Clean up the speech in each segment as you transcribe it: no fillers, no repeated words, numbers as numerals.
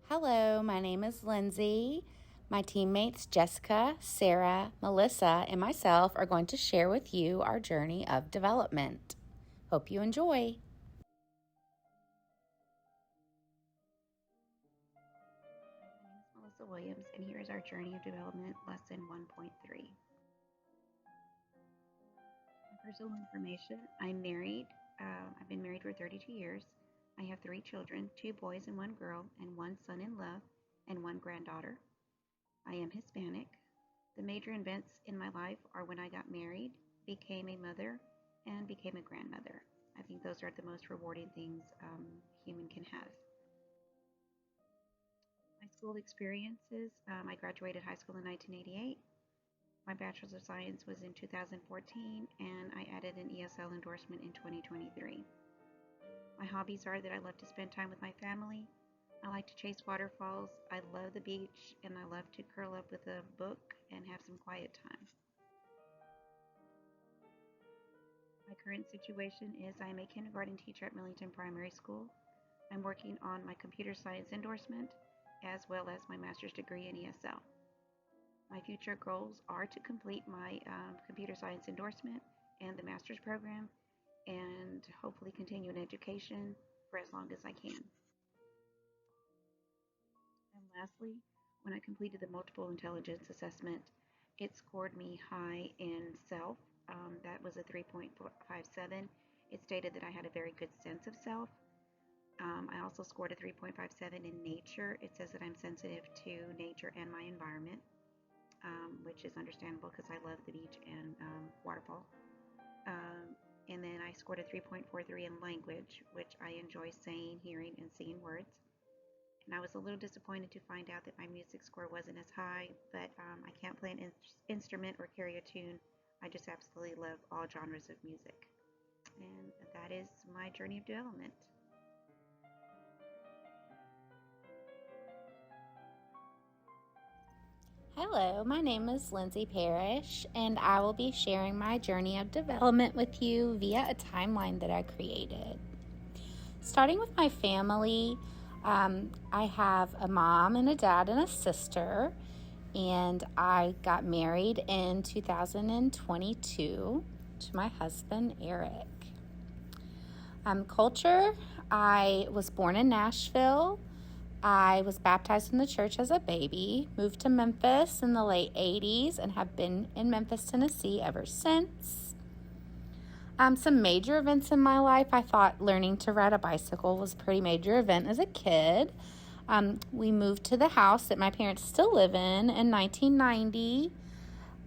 Hello, my name is Lindsay. My teammates Jessica, Sarah, Melissa, and myself are going to share with you our journey of development. Hope you enjoy. My name is Melissa Williams, and here is our Journey of Development Lesson 1.3. Personal information. I'm married. I've been married for 32 years. I have 3 children, 2 boys and 1 girl, and 1 son-in-law and 1 granddaughter. I am Hispanic. The major events in my life are when I got married, became a mother, and became a grandmother. I think those are the most rewarding things human can have. My school experiences. I graduated high school in 1988. My Bachelor's of Science was in 2014, and I added an ESL endorsement in 2023. My hobbies are that I love to spend time with my family. I like to chase waterfalls. I love the beach, and I love to curl up with a book and have some quiet time. My current situation is I am a kindergarten teacher at Millington Primary School. I'm working on my computer science endorsement as well as my master's degree in ESL. My future goals are to complete my computer science endorsement and the master's program, and hopefully continue in education for as long as I can. And lastly, when I completed the multiple intelligence assessment, it scored me high in self. That was a 3.57. It stated that I had a very good sense of self. I also scored a 3.57 in nature. It says that I'm sensitive to nature and my environment. Which is understandable because I love the beach and waterfall. And then I scored a 3.43 in language, which I enjoy saying, hearing, and seeing words. And I was a little disappointed to find out that my music score wasn't as high, but I can't play an instrument or carry a tune. I just absolutely love all genres of music. And that is my journey of development. Hello, my name is Lindsay Parrish, and I will be sharing my journey of development with you via a timeline that I created. Starting with my family, I have a mom and a dad and a sister, and I got married in 2022 to my husband, Eric. Culture, I was born in Nashville. I was baptized in the church as a baby, moved to Memphis in the late 80s, and have been in Memphis, Tennessee ever since. Some major events in my life. I thought learning to ride a bicycle was a pretty major event as a kid. We moved to the house that my parents still live in 1990.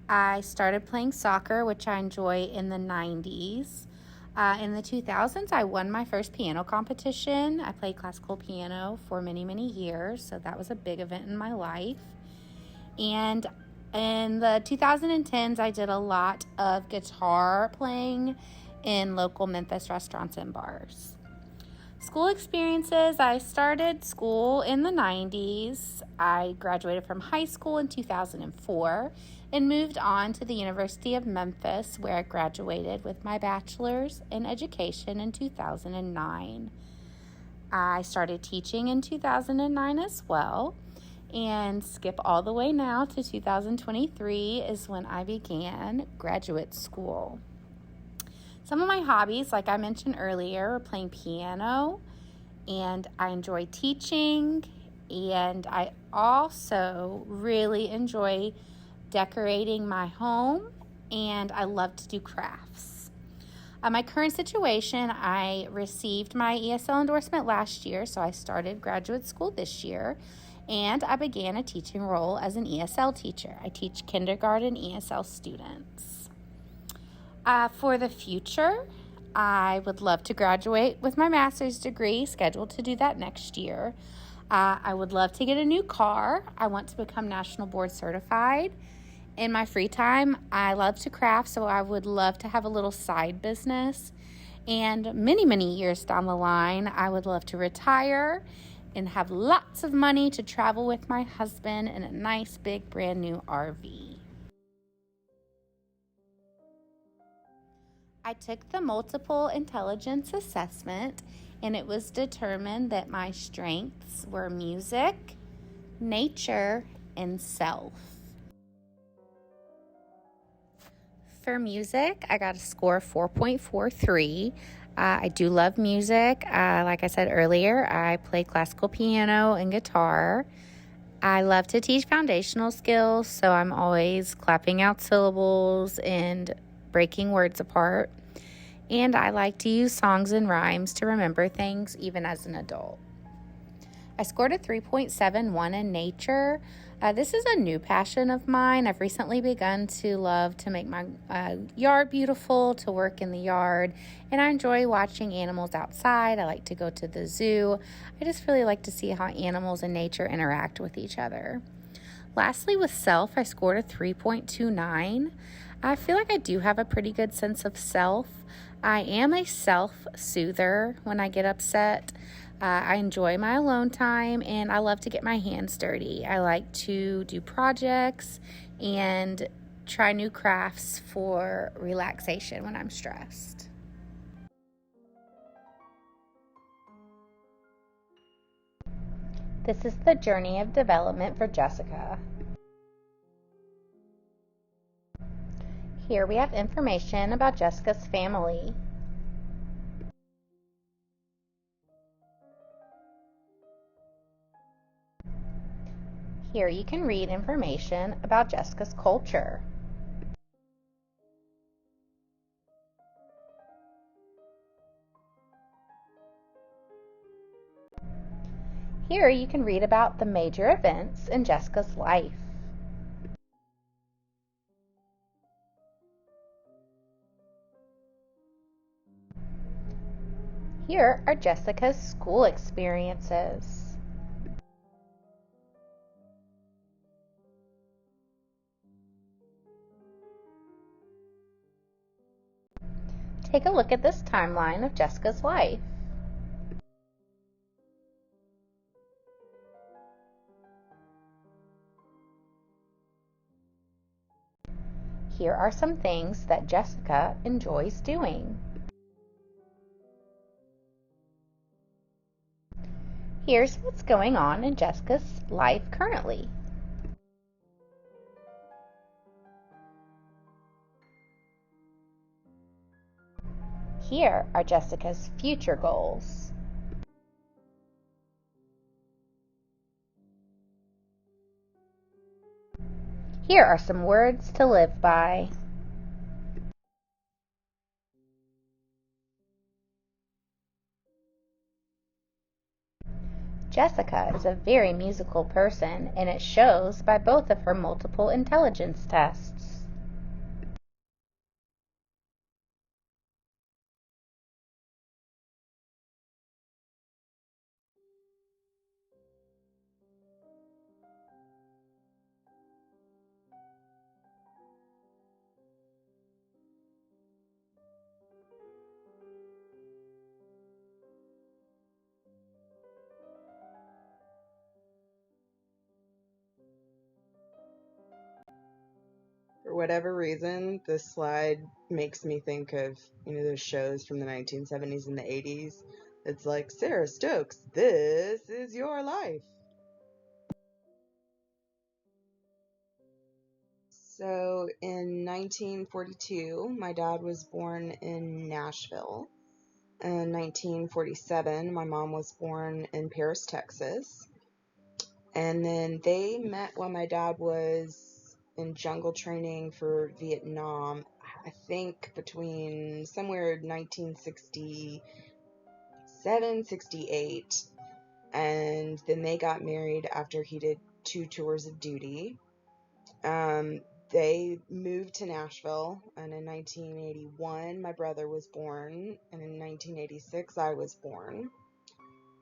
I started playing soccer, which I enjoy in the 90s. In the 2000s, I won my first piano competition. I played classical piano for many, many years, so that was a big event in my life. And in the 2010s, I did a lot of guitar playing in local Memphis restaurants and bars. School experiences, I started school in the 90s. I graduated from high school in 2004 and moved on to the University of Memphis, where I graduated with my bachelor's in education in 2009. I started teaching in 2009 as well, and skip all the way now to 2023 is when I began graduate school. Some of my hobbies, like I mentioned earlier, are playing piano, and I enjoy teaching, and I also really enjoy decorating my home, and I love to do crafts. My current situation, I received my ESL endorsement last year, so I started graduate school this year, and I began a teaching role as an ESL teacher. I teach kindergarten ESL students. For the future, I would love to graduate with my master's degree, scheduled to do that next year. I would love to get a new car. I want to become national board certified. In my free time, I love to craft, so I would love to have a little side business. And many, many years down the line, I would love to retire and have lots of money to travel with my husband in a nice, big, brand new RV. I took the multiple intelligence assessment, and it was determined that my strengths were music, nature, and self. For music, I got a score of 4.43. I do love music. Like I said earlier, I play classical piano and guitar. I love to teach foundational skills, so I'm always clapping out syllables and breaking words apart. And I like to use songs and rhymes to remember things even as an adult. I scored a 3.71 in nature. This is a new passion of mine. I've recently begun to love to make my yard beautiful, to work in the yard, and I enjoy watching animals outside. I like to go to the zoo. I just really like to see how animals and nature interact with each other. Lastly, with self, I scored a 3.29. I feel like I do have a pretty good sense of self. I am a self-soother when I get upset. I enjoy my alone time, and I love to get my hands dirty. I like to do projects and try new crafts for relaxation when I'm stressed. This is the journey of development for Jessica. Here we have information about Jessica's family. Here you can read information about Jessica's culture. Here you can read about the major events in Jessica's life. Here are Jessica's school experiences. Take a look at this timeline of Jessica's life. Here are some things that Jessica enjoys doing. Here's what's going on in Jessica's life currently. Here are Jessica's future goals. Here are some words to live by. Jessica is a very musical person, and it shows by both of her multiple intelligence tests. For whatever reason, this slide makes me think of, those shows from the 1970s and the 80s. It's like, Sarah Stokes, this is your life. So in 1942, my dad was born in Nashville. In 1947, my mom was born in Paris, Texas. And then they met when my dad was in jungle training for Vietnam, I think between somewhere 1967, 68. And then they got married after he did 2 tours of duty. They moved to Nashville, and in 1981, my brother was born, and in 1986, I was born.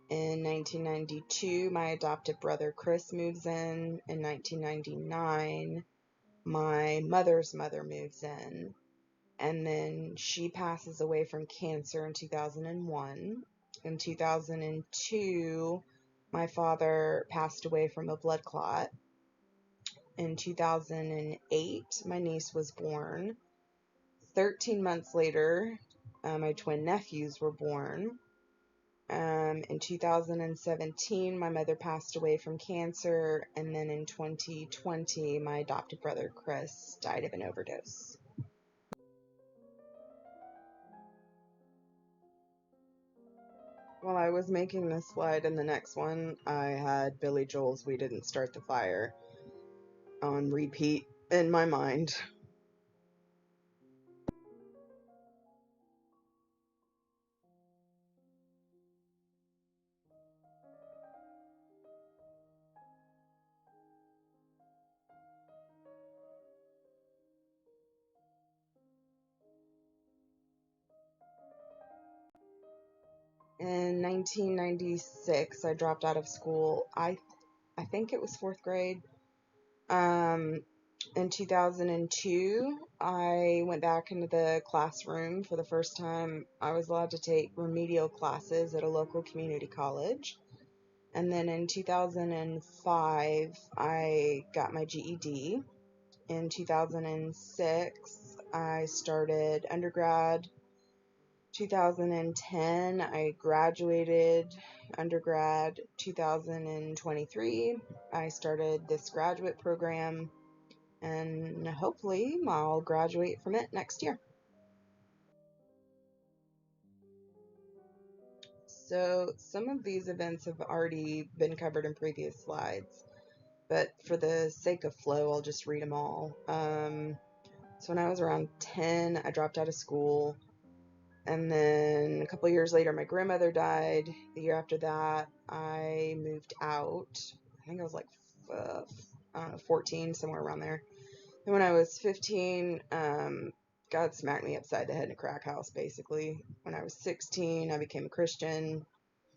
In 1992, my adopted brother Chris moves in. In 1999, my mother's mother moves in. And then she passes away from cancer in 2001. In 2002, my father passed away from a blood clot. In 2008, my niece was born. 13 months later, my twin nephews were born. In 2017, my mother passed away from cancer, and then in 2020, my adopted brother Chris died of an overdose. While I was making this slide and the next one, I had Billy Joel's "We Didn't Start the Fire" on repeat in my mind. In 1996, I dropped out of school. I think it was fourth grade. In 2002, I went back into the classroom for the first time. I was allowed to take remedial classes at a local community college. And then in 2005, I got my GED. In 2006, I started undergrad. 2010, I graduated undergrad. 2023, I started this graduate program, and hopefully I'll graduate from it next year. So some of these events have already been covered in previous slides, but for the sake of flow, I'll just read them all. So when I was around 10, I dropped out of school. And then a couple years later, my grandmother died. The year after that, I moved out. I think I was like, I don't know, 14, somewhere around there. And when I was 15, God smacked me upside the head in a crack house, basically. When I was 16, I became a Christian.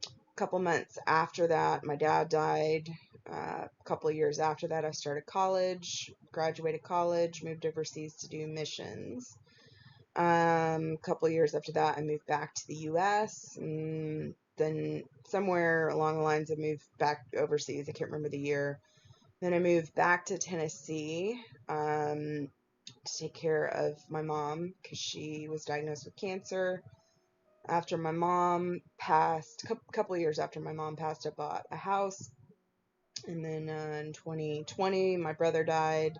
A couple months after that, my dad died. A couple of years after that, I started college, graduated college, moved overseas to do missions. A couple of years after that, I moved back to the U.S. And then somewhere along the lines, I moved back overseas. I can't remember the year. Then I moved back to Tennessee to take care of my mom because she was diagnosed with cancer. After my mom passed, a couple of years after my mom passed, I bought a house. And then in 2020, my brother died.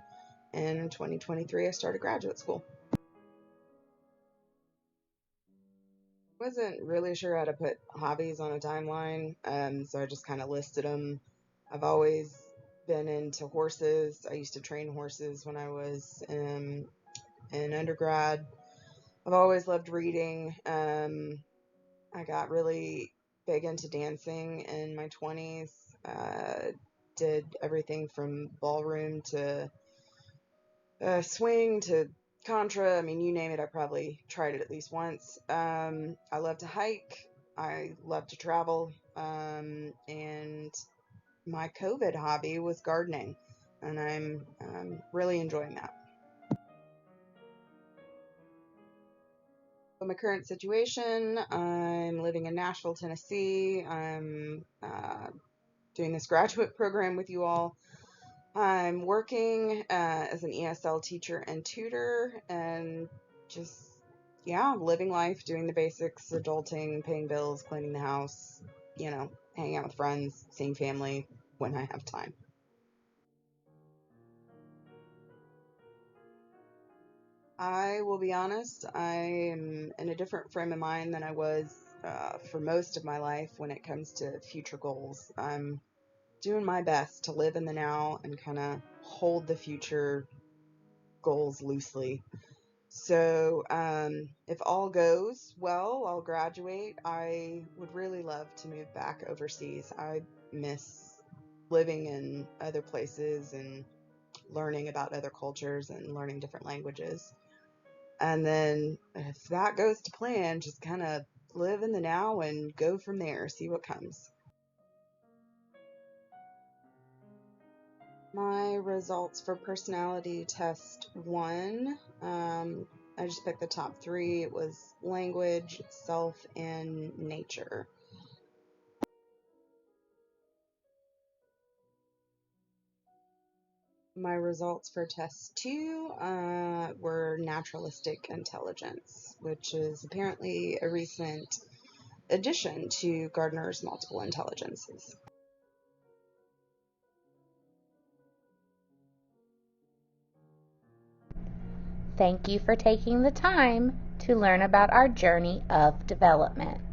And in 2023, I started graduate school. Wasn't really sure how to put hobbies on a timeline, so I just kind of listed them. I've always been into horses. I used to train horses when I was in undergrad. I've always loved reading. I got really big into dancing in my 20s. Did everything from ballroom to swing to contra. I mean, you name it, I probably tried it at least once. I love to hike. I love to travel. And my COVID hobby was gardening, and I'm really enjoying that. So my current situation, I'm living in Nashville, Tennessee. I'm doing this graduate program with you all. I'm working as an ESL teacher and tutor, and just, living life, doing the basics, adulting, paying bills, cleaning the house, hanging out with friends, seeing family when I have time. I will be honest, I am in a different frame of mind than I was for most of my life when it comes to future goals. I'm doing my best to live in the now and kind of hold the future goals loosely. So if all goes well, I'll graduate. I would really love to move back overseas. I miss living in other places and learning about other cultures and learning different languages. And then if that goes to plan, just kind of live in the now and go from there, see what comes. My results for personality test 1, I just picked the top 3. It was language, self, and nature. My results for test 2 were naturalistic intelligence, which is apparently a recent addition to Gardner's multiple intelligences. Thank you for taking the time to learn about our journey of development.